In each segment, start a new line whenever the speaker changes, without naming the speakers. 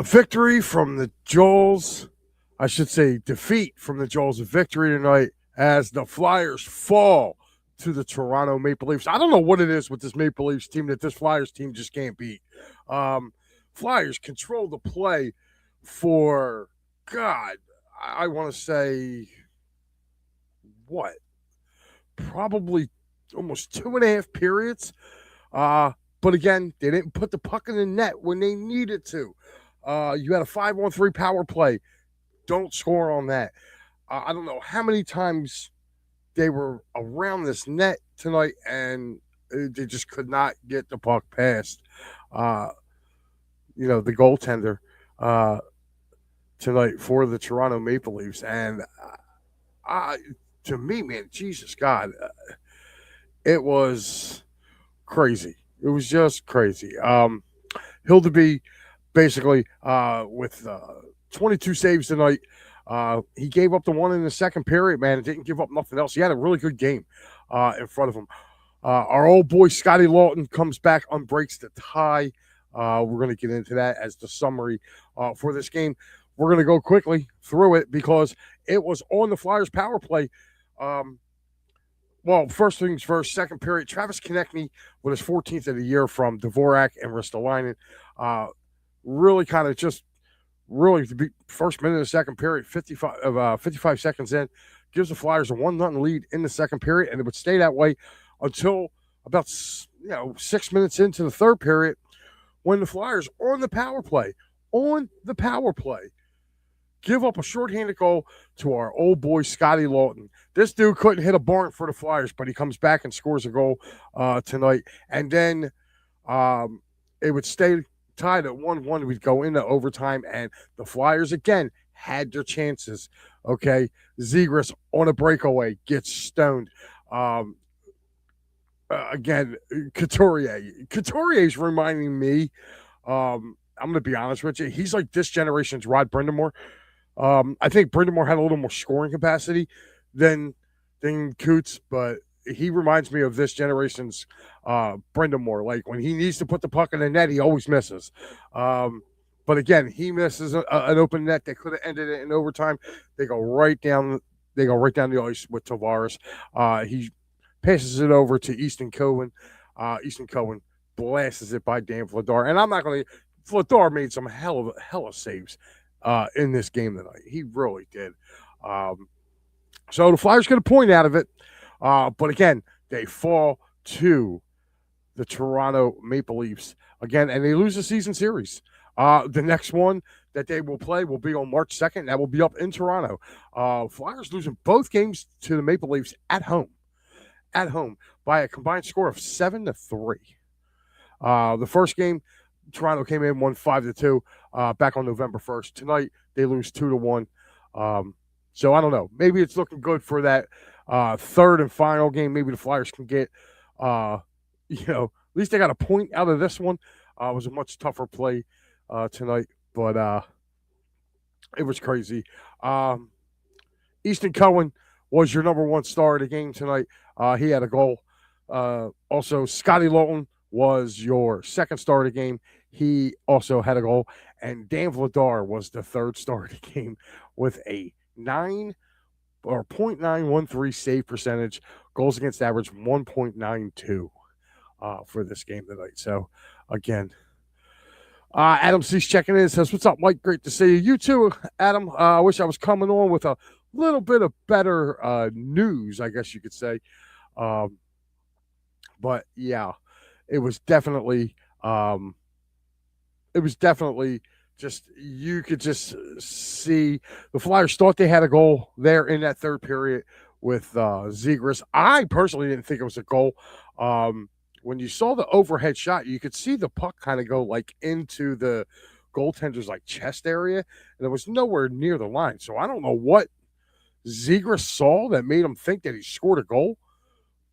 A victory from the Joels. I should say defeat from the Joels. A victory tonight as the Flyers fall to the Toronto Maple Leafs. I don't know what it is with this Maple Leafs team that this Flyers team just can't beat. Flyers control the play for, God, I want to say, what? Probably almost 2.5 periods. But again, they didn't put the puck in the net when they needed to. You had a 5-on-3 power play. Don't score on that. I don't know how many times they were around this net tonight, and they just could not get the puck past, the goaltender tonight for the Toronto Maple Leafs. And to me, man, Jesus God, it was crazy. It was just crazy. Hildeby basically with 22 saves tonight. He gave up the one in the second period, man, and didn't give up nothing else. He had a really good game in front of him. Our old boy Scotty Lawton comes back, unbreaks the tie. We're going to get into that as the summary for this game. We're going to go quickly through it because it was on the Flyers power play. Well, first things first, second period, Travis Konechny with his 14th of the year from Dvorak and Ristolainen. Really kind of just really to be first minute of the second period, 55 seconds in, gives the Flyers a 1-0 lead in the second period, and it would stay that way until about 6 minutes into the third period when the Flyers on the power play, give up a shorthanded goal to our old boy Scotty Lawton. This dude couldn't hit a barn for the Flyers, but he comes back and scores a goal tonight. And then it would stay tied at 1-1. We'd go into overtime, and the Flyers again had their chances. Okay, Zegras on a breakaway gets stoned. Again, Couturier's reminding me. I'm going to be honest with you. He's like this generation's Rod Brindamore. I think Brindamore had a little more scoring capacity than Coots, but he reminds me of this generation's Brindamore. Like when he needs to put the puck in the net, he always misses. But again, he misses an open net that could have ended it in overtime. They go right down the ice with Tavares. He passes it over to Easton Cohen. Easton Cohen blasts it by Dan Vladar. And I'm not going to – Vladar made some hell of saves in this game tonight. He really did. So the Flyers get a point out of it. But again, they fall to the Toronto Maple Leafs again, and they lose the season series. The next one that they will play will be on March 2nd. That will be up in Toronto. Flyers losing both games to the Maple Leafs at home by a combined score of 7-3. The first game, Toronto came in, won 5-2 back on November 1st. Tonight, they lose 2-1. So I don't know. Maybe it's looking good for that third and final game. Maybe the Flyers can get, at least they got a point out of this one. It was a much tougher play tonight, but it was crazy. Easton Cohen was your number one star of the game tonight. He had a goal. Also, Scotty Lawton was your second star of the game. He also had a goal. And Dan Vladar was the third star of the game with a 0.913 save percentage, goals against average 1.92 for this game tonight. So, again, Adam C's checking in, says, "What's up, Mike? Great to see you." You too, Adam. I wish I was coming on with a little bit of better news, I guess you could say. But yeah, it was definitely just, you could just see the Flyers thought they had a goal there in that third period with Zegras. I personally didn't think it was a goal. When you saw the overhead shot, you could see the puck kind of go like into the goaltender's like chest area, and it was nowhere near the line. So I don't know what Zegras saw that made him think that he scored a goal,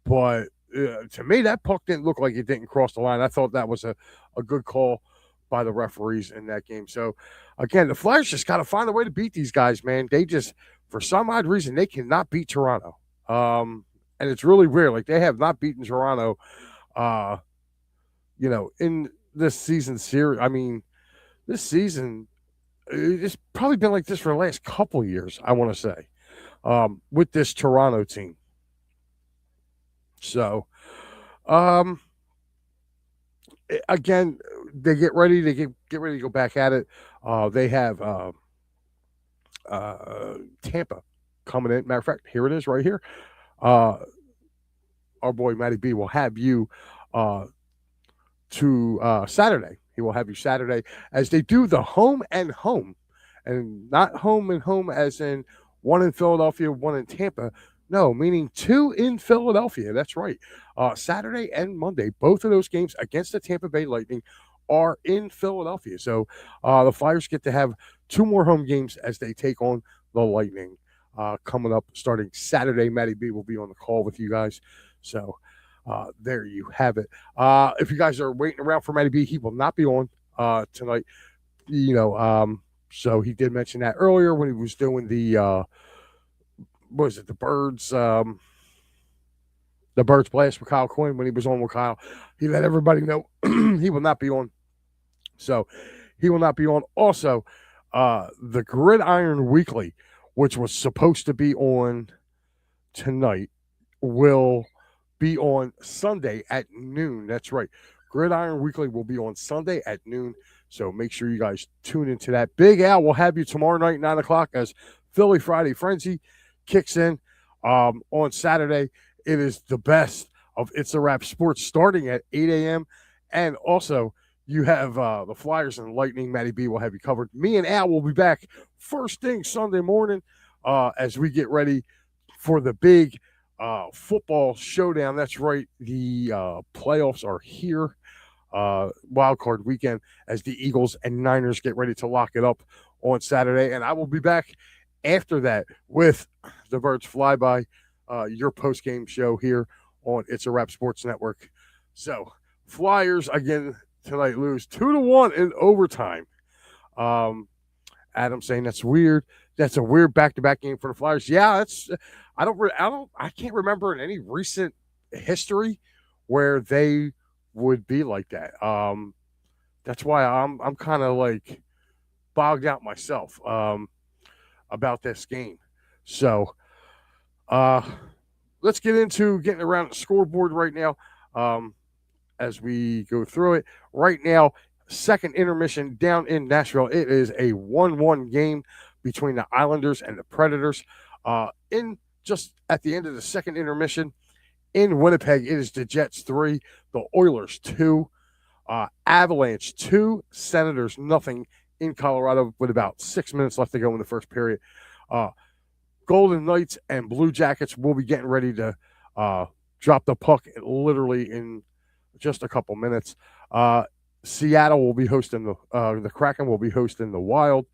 but to me, that puck didn't look like it didn't cross the line. I thought that was a good call by the referees in that game. So, again, the Flyers just got to find a way to beat these guys, man. They just, for some odd reason, they cannot beat Toronto. And it's really weird. Like, they have not beaten Toronto, in this season series. I mean, this season, it's probably been like this for the last couple years, I want to say, with this Toronto team. So, um, again, they get ready. They get ready to go back at it. They have Tampa coming in. Matter of fact, here it is right here. Uh, our boy Matty B will have you uh, to Saturday. He will have you Saturday as they do the home and home, and not home and home as in one in Philadelphia, one in Tampa. No, meaning two in Philadelphia. That's right. Saturday and Monday, both of those games against the Tampa Bay Lightning are in Philadelphia. So the Flyers get to have two more home games as they take on the Lightning coming up starting Saturday. Matty B will be on the call with you guys. So there you have it. If you guys are waiting around for Matty B, he will not be on tonight. So he did mention that earlier when he was doing the what was it, the Birds Blast with Kyle Quinn when he was on with Kyle. He let everybody know he will not be on. So he will not be on. Also, the Gridiron Weekly, which was supposed to be on tonight, will be on Sunday at noon. That's right. Gridiron Weekly will be on Sunday at noon. So make sure you guys tune into that. Big Al will have you tomorrow night, 9 o'clock, as Philly Friday Frenzy kicks in. On Saturday, it is the best of It's a Wrap Sports starting at 8 a.m. And also, you have the Flyers and Lightning. Matty B will have you covered. Me and Al will be back first thing Sunday morning as we get ready for the big football showdown. That's right. The playoffs are here. Wild card weekend as the Eagles and Niners get ready to lock it up on Saturday. And I will be back after that with the Birds Flyby, your post-game show here on It's a Wrap Sports Network. So, Flyers, again, tonight lose 2-1 in overtime. Adam saying that's weird. That's a weird back-to-back game for the Flyers. Yeah, I can't remember in any recent history where they would be like that. That's why I'm kind of like bogged out myself about this game. So let's get into getting around the scoreboard right now as we go through it. Right now, second intermission down in Nashville. It is a 1-1 game between the Islanders and the Predators. In just at the end of the second intermission in Winnipeg, it is the Jets 3, the Oilers 2, Avalanche 2, Senators nothing in Colorado with about 6 minutes left to go in the first period. Golden Knights and Blue Jackets will be getting ready to drop the puck literally in just a couple minutes. Seattle will be hosting the Kraken will be hosting the Wild.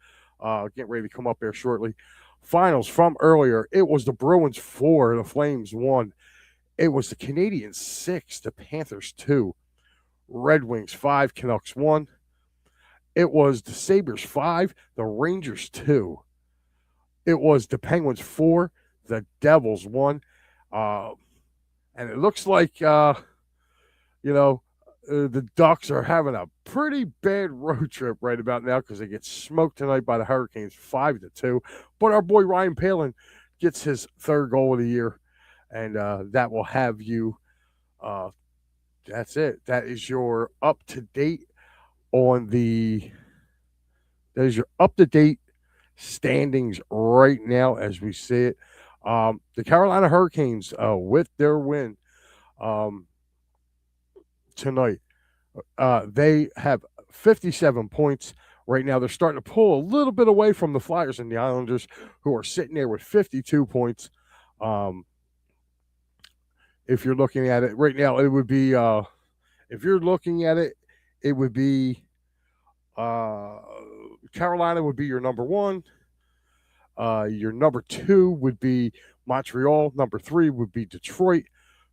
Getting ready to come up there shortly. Finals from earlier. It was the Bruins 4, the Flames 1. It was the Canadiens 6, the Panthers 2, Red Wings 5, Canucks 1. It was the Sabres 5, the Rangers 2. It was the Penguins 4, the Devils 1. And it looks like, the Ducks are having a pretty bad road trip right about now because they get smoked tonight by the Hurricanes 5-2. But our boy Ryan Palin gets his third goal of the year, and that will have you. That's it. That is your up to date standings right now as we see it. The Carolina Hurricanes with their win tonight. They have 57 points right now. They're starting to pull a little bit away from the Flyers and the Islanders, who are sitting there with 52 points. If you're looking at it right now, it would be Carolina would be your number one. Your number 2 would be Montreal. Number 3 would be Detroit.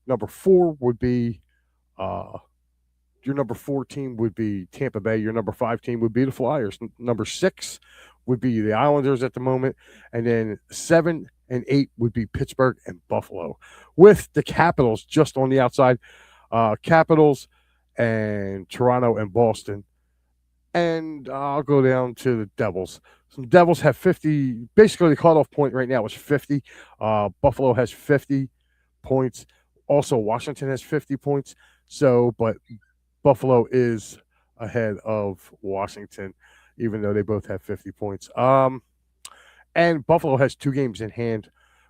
Number 4 would be your number 4 team would be Tampa Bay. Your number 5 team would be the Flyers. Number 6 would be the Islanders at the moment. And then 7 and 8 would be Pittsburgh and Buffalo. With the Capitals just on the outside. Capitals and Toronto and Boston. And I'll go down to the Devils. Some Devils have 50. Basically, the cutoff point right now is 50. Buffalo has 50 points. Also, Washington has 50 points. So, but Buffalo is ahead of Washington, even though they both have 50 points. And Buffalo has 2 games in hand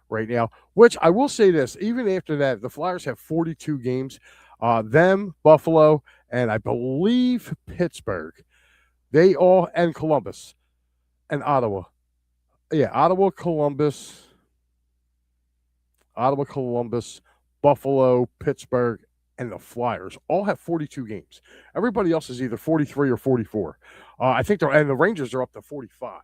right now, which I will say this, even after that, the Flyers have 42 games. Them, Buffalo, and I believe Pittsburgh. They all, and Columbus and Ottawa. Yeah, Ottawa, Columbus, Buffalo, Pittsburgh, and the Flyers all have 42 games. Everybody else is either 43 or 44. I think and the Rangers are up to 45.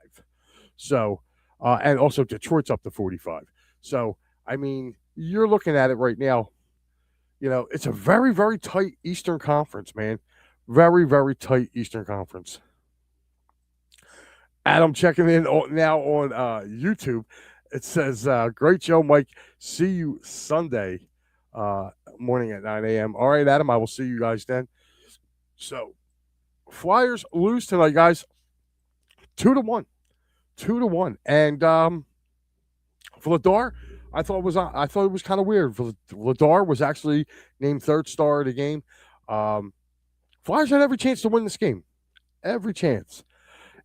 So, and also Detroit's up to 45. So, I mean, you're looking at it right now. You know, it's a very, very tight Eastern Conference, man. Very, very tight Eastern Conference. Adam checking in now on YouTube. It says, great show, Mike. See you Sunday morning at 9 a.m. All right, Adam, I will see you guys then. So, Flyers lose tonight, guys. 2-1. 2-1. And Vladar, I thought it was kind of weird. Vladar was actually named third star of the game. Flyers had every chance to win this game. Every chance.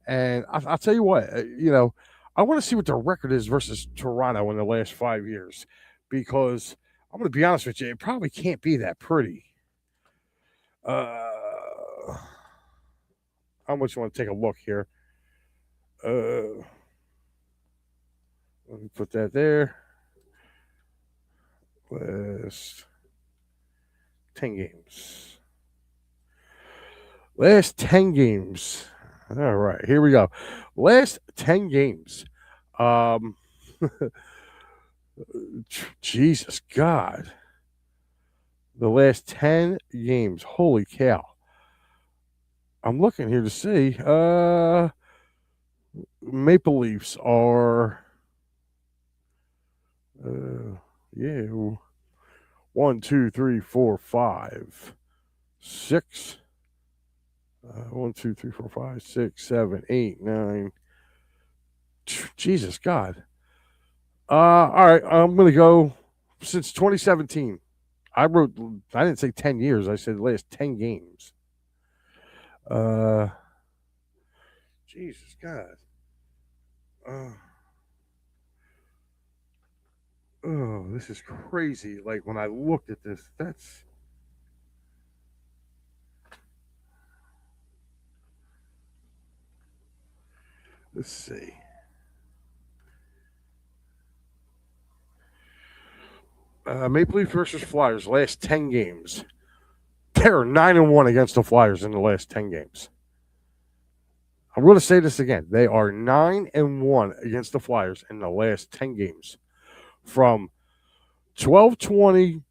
And I'll tell you what, I want to see what their record is versus Toronto in the last 5 years, because I'm going to be honest with you, it probably can't be that pretty. How much you want to take a look here? Let me put that there. Last 10 games. Last 10 games. All right, here we go. Last 10 games. Jesus God. The last 10 games. Holy cow. I'm looking here to see. Maple Leafs are 1, 2, 3, 4, 5, 6. 1, 2, 3, 4, 5, 6, 7, 8, 9. Jesus God. All right, I'm gonna go since 2017. I didn't say 10 years, I said the last 10 games. Jesus God. Oh, this is crazy. Like, when I looked at this, let's see. Maple Leaf versus Flyers, last 10 games. They're 9-1 against the Flyers in the last 10 games. I'm going to say this again. They are 9-1 against the Flyers in the last 10 games. From 12-22-22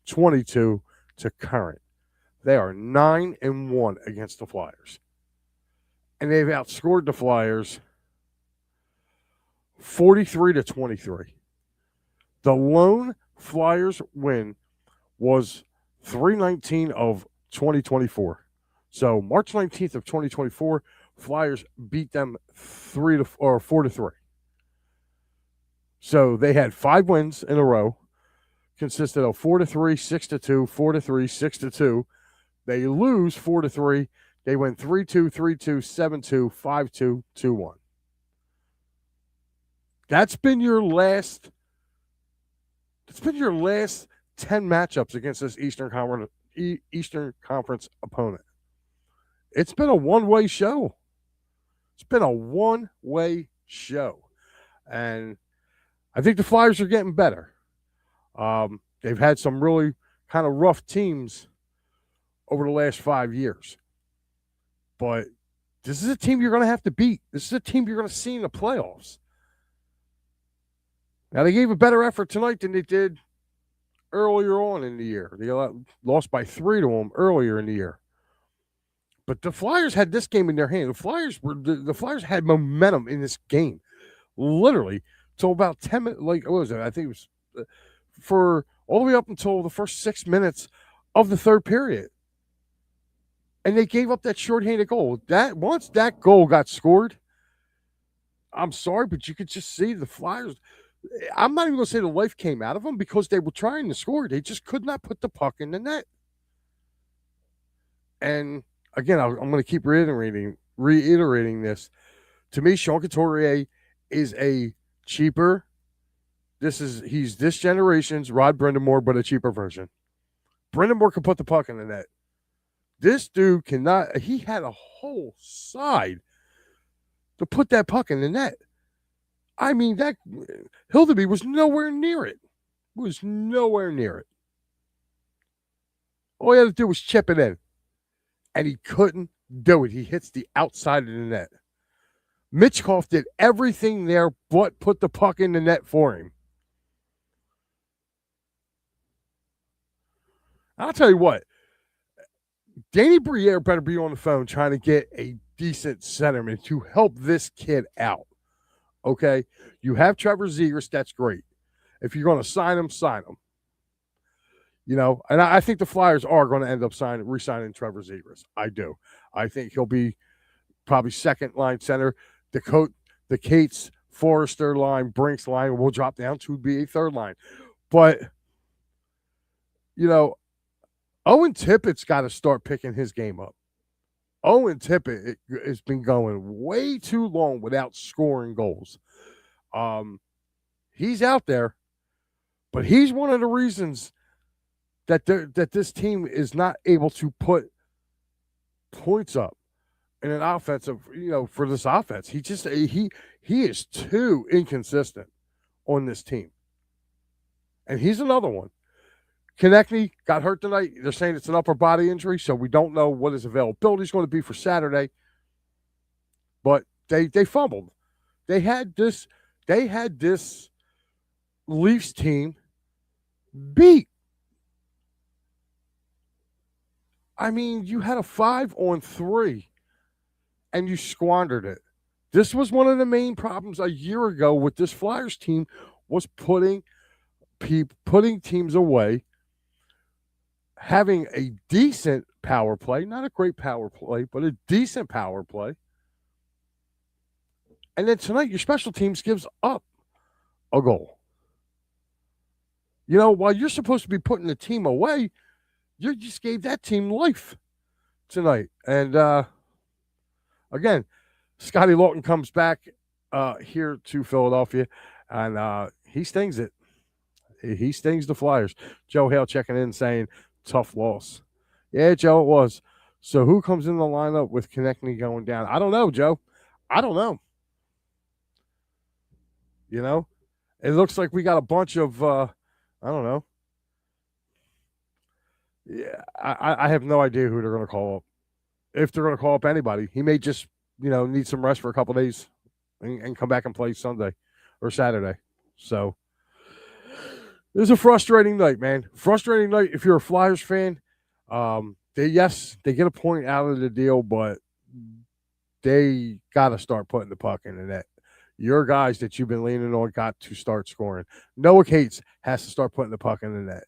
to current. They are 9-1 against the Flyers. And they've outscored the Flyers 43-23. The lone Flyers win was 3/19 of 2024. So March 19th of 2024, Flyers beat them 4-3. So they had 5 wins in a row, consisted of 4-3, 6-2, 4-3, 6-2. They lose 4-3. They win 3-2, 3-2, 7-2, 5-2, 2-1. That's been your last 10 matchups against this Eastern Conference opponent. It's been a one-way show. And I think the Flyers are getting better. They've had some really kind of rough teams over the last 5 years. But this is a team you're going to have to beat. This is a team you're going to see in the playoffs. Now, they gave a better effort tonight than they did earlier on in the year. They lost by 3 to them earlier in the year. But the Flyers had this game in their hand. The Flyers had momentum in this game, literally, till about 10 minutes. Like, what was it? I think it was for all the way up until the first 6 minutes of the third period. and they gave up that shorthanded goal. That once that goal got scored, I'm sorry, but you could just see the Flyers. I'm not even going to say the life came out of them because they were trying to score. They just could not put the puck in the net. And again, I'm going to keep reiterating this. To me, Sean Couturier is a cheaper. He's this generation's Rod Brind'Amour, but a cheaper version. Brind'Amour can put the puck in the net. This dude cannot. He had a whole side to put that puck in the net. I mean, that Hildeby was nowhere near it. Was nowhere near it. All he had to do was chip it in, and he couldn't do it. He hits the outside of the net. Mitchkov did everything there but put the puck in the net for him. I'll tell you what, Danny Briere better be on the phone trying to get a decent centerman to help this kid out. Okay? You have Trevor Zegras, that's great. If you're going to sign him, sign him. You know, and I think the Flyers are going to end up re-signing Trevor Zegras. I do. I think he'll be probably second line center. The Cates, Forrester line, Brinks line will drop down to be a third line. But, you know, Owen Tippett's got to start picking his game up. Owen Tippett has been going way too long without scoring goals. He's out there, but he's one of the reasons that this team is not able to put points up in an offensive, for this offense. He is too inconsistent on this team. And he's another one. Konechny got hurt tonight. They're saying it's an upper body injury, so we don't know what his availability is going to be for Saturday. But they fumbled. They had this Leafs team beat. I mean, you had a 5-on-3 and you squandered it. This was one of the main problems a year ago with this Flyers team was putting teams away, having a decent power play, not a great power play, but a decent power play. And then tonight, your special teams gives up a goal. While you're supposed to be putting the team away, you just gave that team life tonight. And again, Scotty Lawton comes back here to Philadelphia, and he stings it. He stings the Flyers. Joe Hale checking in saying, tough loss. Yeah, Joe, it was. So who comes in the lineup with Konechny going down? I don't know, Joe. I don't know. It looks like we got a bunch of, I don't know. Yeah, I have no idea who they're going to call up. If they're going to call up anybody. He may just, need some rest for a couple days and come back and play Sunday or Saturday. So it was a frustrating night, man. Frustrating night if you're a Flyers fan. They get a point out of the deal, but they got to start putting the puck in the net. Your guys that you've been leaning on got to start scoring. Noah Cates has to start putting the puck in the net.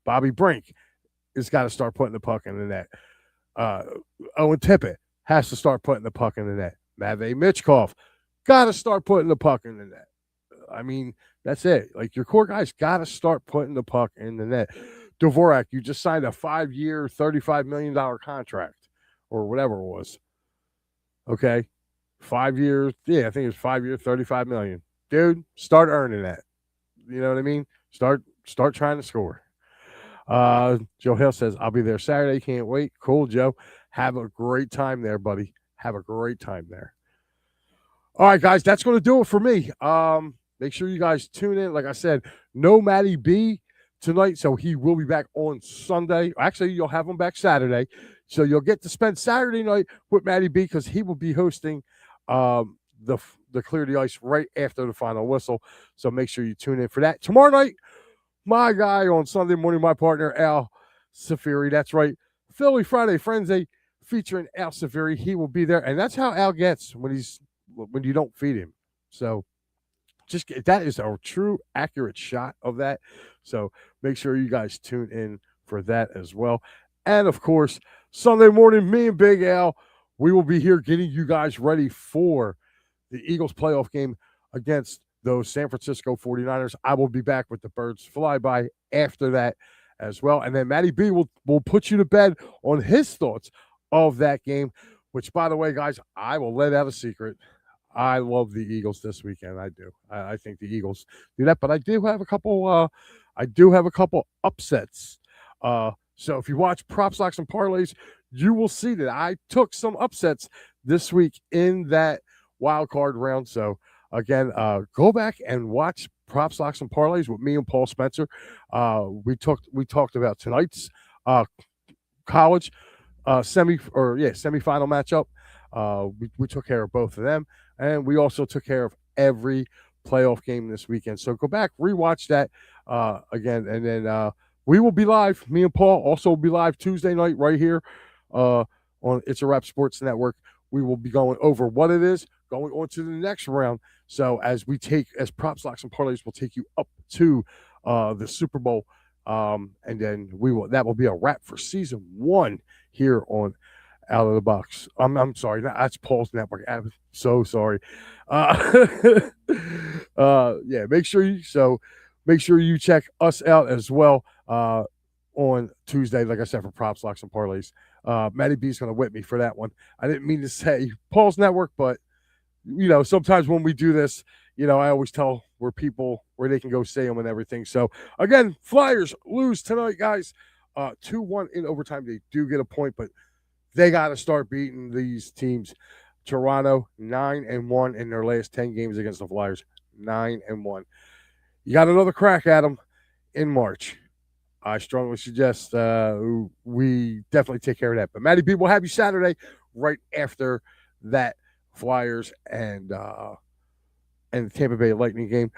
Bobby Brink has got to start putting the puck in the net. Owen Tippett has to start putting the puck in the net. Matvei Michkov got to start putting the puck in the net. I mean, that's it. Like, your core guys got to start putting the puck in the net. Dvorak, you just signed a 5-year, $35 million contract or whatever it was. Okay? 5 years. Yeah, I think it was 5 years, $35 million. Dude, start earning that. You know what I mean? Start trying to score. Joe Hill says, I'll be there Saturday. Can't wait. Cool, Joe. Have a great time there, buddy. Have a great time there. All right, guys, that's going to do it for me. Make sure you guys tune in. Like I said, no Matty B tonight, so he will be back on Sunday. Actually, you'll have him back Saturday. So you'll get to spend Saturday night with Matty B because he will be hosting the Clear the Ice right after the final whistle. So make sure you tune in for that. Tomorrow night, my guy on Sunday morning, my partner, Al Safiri. That's right. Philly Friday Frenzy featuring Al Safiri. He will be there. And that's how Al gets when you don't feed him. So that is a true, accurate shot of that. So make sure you guys tune in for that as well. And of course, Sunday morning, me and Big Al, we will be here getting you guys ready for the Eagles playoff game against those San Francisco 49ers. I will be back with the Birds Flyby after that as well. And then Matty B will put you to bed on his thoughts of that game, which, by the way, guys, I will let out a secret. I love the Eagles this weekend. I do. I think the Eagles do that, but I do have a couple. I do have a couple upsets. So if you watch Prop Stocks and Parlays, you will see that I took some upsets this week in that wild card round. So again, go back and watch Prop Stocks and Parlays with me and Paul Spencer. We talked about tonight's college semifinal matchup. We took care of both of them, and we also took care of every playoff game this weekend. So go back, rewatch that again, and then we will be live. Me and Paul also will be live Tuesday night right here on It's a Wrap Sports Network. We will be going over what it is, going on to the next round. So as Prop Stocks and Parlays will take you up to the Super Bowl, and then that will be a wrap for season 1 here on Out of the Box. I'm sorry, that's Paul's network. I'm so sorry. Yeah, make sure you check us out as well on Tuesday, like I said, for Prop Stocks and Parlays. Matty B's going to whip me for that one. I didn't mean to say Paul's network, but sometimes when we do this, I always tell where they can go see them and everything. So again, Flyers lose tonight, guys. 2-1 in overtime. They do get a point, but they got to start beating these teams. Toronto 9-1 in their last 10 games against the Flyers. 9-1. You got another crack at them in March. I strongly suggest we definitely take care of that. But Matty B will have you Saturday right after that Flyers and the Tampa Bay Lightning game.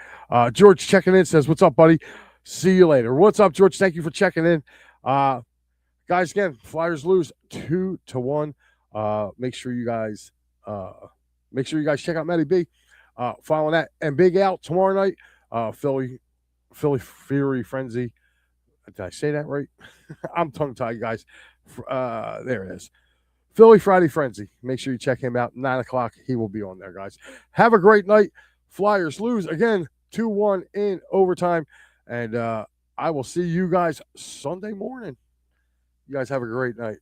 George checking in says, "What's up, buddy? See you later." What's up, George? Thank you for checking in. Guys, again, Flyers lose 2-1. Make sure you guys check out Matty B. Following that, and Big Al tomorrow night. Philly Fury Frenzy. Did I say that right? I'm tongue-tied, guys. There it is. Philly Friday Frenzy. Make sure you check him out. 9 o'clock. He will be on there, guys. Have a great night. Flyers lose again 2-1 in overtime. And I will see you guys Sunday morning. You guys have a great night.